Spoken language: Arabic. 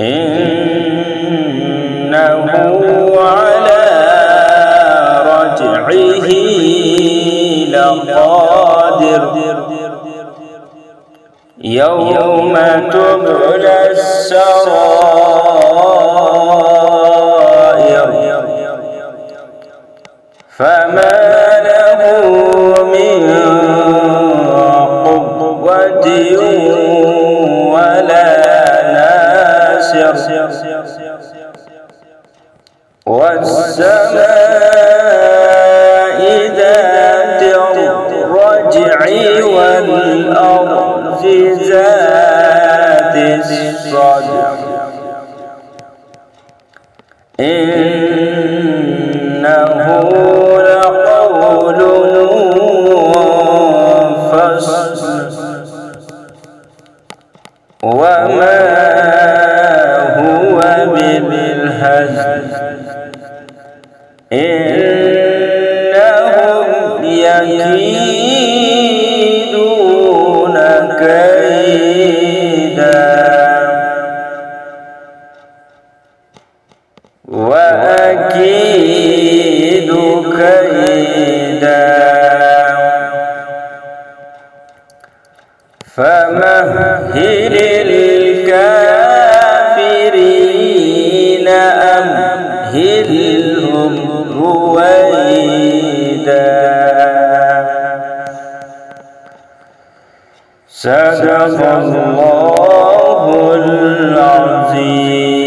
إنه على رجعه لقادر يوم تبلى السرائر فما له من قوة ولا ناصر والسماء ذات الرجع والأرض ذات الصدع إنه لقول فصل وما هو بالهزل إنهم يكيدون كيدا وأكيد كيدا فمهل الكافرين أمهلهم رويدا صدق الله العظيم.